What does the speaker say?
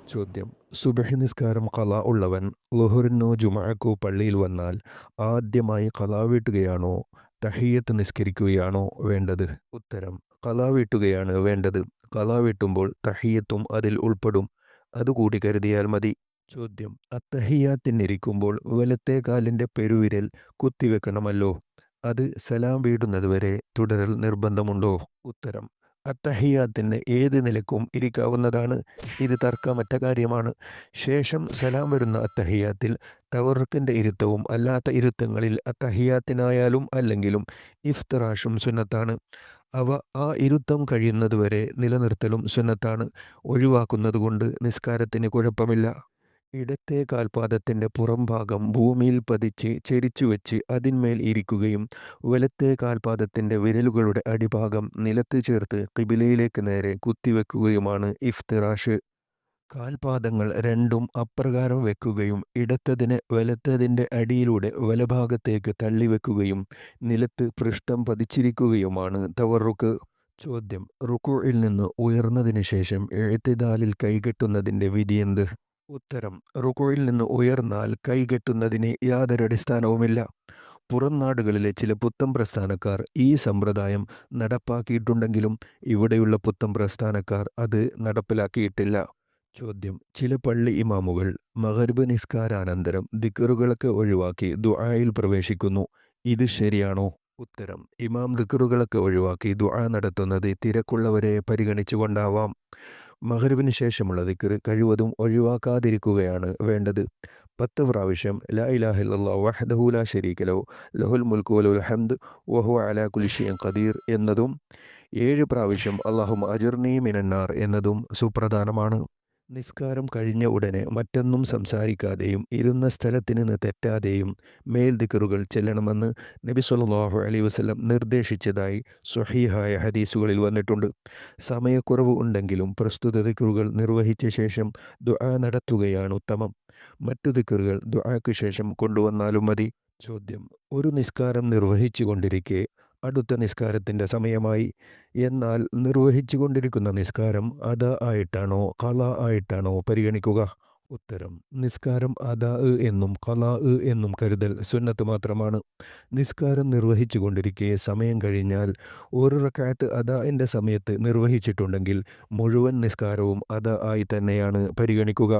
ചോദ്യം: സുബ്ഹി നിസ്കാരം ഖളാ ഉള്ളവൻ ളുഹറിനോ ജുമുഅക്കോ പള്ളിയിൽ വന്നാൽ ആദ്യമായി ഖളാ വീട്ടുകയാണോ തഹിയ്യത്ത് നിസ്കരിക്കുകയാണോ വേണ്ടത്? ഉത്തരം: ഖളാ വീട്ടുകയാണ് വേണ്ടത്. ഖളാ വീട്ടുമ്പോൾ തഹിയ്യത്തും അതിൽ ഉൾപ്പെടും. അതുകൂടി കരുതിയാൽ മതി. ചോദ്യം: അത്തഹിയ്യാത്തിനിരിക്കുമ്പോൾ വലത്തെ കാലിൻ്റെ പെരുവിരൽ കുത്തിവെക്കണമല്ലോ. അത് സലാം വീടുന്നതുവരെ തുടരൽ നിർബന്ധമുണ്ടോ? ഉത്തരം: അത്തഹിയ്യാത്തിന് ഏത് നിലക്കും ഇരിക്കാവുന്നതാണ്. ഇത് തർക്കമറ്റ കാര്യമാണ്. ശേഷം സലാം വരുന്ന അത്തഹിയ്യാത്തിൽ തവറുക്കിൻ്റെ ഇരുത്തവും അല്ലാത്ത ഇരുത്തങ്ങളിൽ അത്തഹിയ്യാത്തിനായാലും അല്ലെങ്കിലും ഇഫ്തിറാഷും സുന്നത്താണ്. അവ ആ ഇരുത്തം കഴിയുന്നതുവരെ നിലനിർത്തലും സുന്നത്താണ്. ഒഴിവാക്കുന്നതുകൊണ്ട് നിസ്കാരത്തിന് കുഴപ്പമില്ല. ഇടത്തെ കാൽപാദത്തിൻ്റെ പുറംഭാഗം ഭൂമിയിൽ പതിച്ച് ചെരിച്ചുവെച്ച് അതിന്മേൽ ഇരിക്കുകയും വലത്തെ കാൽപാദത്തിൻ്റെ വിരലുകളുടെ അടിഭാഗം നിലത്ത് ചേർത്ത് ഖിബിലയിലേക്ക് നേരെ കുത്തിവെക്കുകയുമാണ് ഇഫ്തിറാഷ്. കാൽപാദങ്ങൾ രണ്ടും അപ്രകാരം വെക്കുകയും ഇടത്തതിനെ വലത്തതിൻ്റെ അടിയിലൂടെ വലഭാഗത്തേക്ക് തള്ളിവെക്കുകയും നിലത്ത് പൃഷ്ഠം പതിച്ചിരിക്കുകയുമാണ് തവറുക്ക്. ചോദ്യം: റുക്കൂഇൽ നിന്ന് ഉയർന്നതിന് ശേഷം ഇഅ്തിദാലിൽ കൈകെട്ടുന്നതിൻ്റെ വിധിയെന്ത്? ഉത്തരം: റുക്കൂഇൽ നിന്ന് ഉയർന്നാൽ കൈകെട്ടുന്നതിന് യാതൊരു അടിസ്ഥാനവുമില്ല. പുറം നാടുകളിലെ ചില പുത്തൻ പ്രസ്ഥാനക്കാർ ഈ സമ്പ്രദായം നടപ്പാക്കിയിട്ടുണ്ടെങ്കിലും ഇവിടെയുള്ള പുത്തൻ പ്രസ്ഥാനക്കാർ അത് നടപ്പിലാക്കിയിട്ടില്ല. ചോദ്യം: ചില പള്ളി ഇമാമുകൾ മഗ്‌രിബ് നിസ്കാരാനന്തരം ദിക്റുകളൊക്കെ ഒഴിവാക്കി ദുആയിൽ പ്രവേശിക്കുന്നു. ഇത് ശരിയാണോ? ഉത്തരം: ഇമാം ദിക്റുകളൊക്കെ ഒഴിവാക്കി ദുആ നടത്തുന്നത് തിരക്കുള്ളവരെ പരിഗണിച്ചുകൊണ്ടാവാം. മഗ്‌രിബിന് ശേഷമുള്ള ദിക്ർ കഴിവതും ഒഴിവാക്കാതിരിക്കുകയാണ് വേണ്ടത്. 10 പ്രാവശ്യം ലാ ഇലാഹ ഇല്ലല്ലാഹു വഹ്ദഹു ലാ ശരീക ലഹു ലഹുൽ മുൽക്കു വലഹുൽ ഹംദ് വഹുവ അലാ കുല്ലി ഷൈഇൻ ഖദീർ എന്നതും 7 പ്രാവശ്യം അല്ലാഹുമ്മ അജിർനീ മിനന്നാർ എന്നതും സുപ്രധാനമാണ്. നിസ്കാരം കഴിഞ്ഞ ഉടനെ മറ്റൊന്നും സംസാരിക്കാതെയും ഇരുന്ന സ്ഥലത്ത് നിന്ന് തെറ്റാതെയും മേൽ ദിക്റുകൾ ചെല്ലണമെന്ന് നബി സല്ലല്ലാഹു അലൈഹി വസല്ലം നിർദ്ദേശിച്ചതായി സ്വഹീഹായ ഹദീസുകളിൽ വന്നിട്ടുണ്ട്. സമയക്കുറവ് ഉണ്ടെങ്കിലും പ്രസ്തുത ദിക്റുകൾ നിർവഹിച്ച ശേഷം ദുആ നടത്തുകയാണ് ഉത്തമം. മറ്റു ദിക്റുകൾ ദുആക്ക് ശേഷം കൊണ്ടുവന്നാലും മതി. ചോദ്യം: ഒരു നിസ്കാരം നിർവഹിച്ചു കൊണ്ടിരിക്കെ അടുത്ത നിസ്കാരത്തിൻ്റെ സമയമായി. എന്നാൽ നിർവഹിച്ചു കൊണ്ടിരിക്കുന്ന നിസ്കാരം അദാ ആയിട്ടാണോ ഖളാ ആയിട്ടാണോ പരിഗണിക്കുക? ഉത്തരം: നിസ്കാരം അദാ എന്നും ഖളാ എന്നും കരുതൽ സുന്നത്ത് മാത്രമാണ്. നിസ്കാരം നിർവഹിച്ചു കൊണ്ടിരിക്കെ സമയം കഴിഞ്ഞാൽ ഒരു റക്അത്ത് അദാഇൻ്റെ സമയത്ത് നിർവഹിച്ചിട്ടുണ്ടെങ്കിൽ മുഴുവൻ നിസ്കാരവും അദാ ആയി തന്നെയാണ് പരിഗണിക്കുക.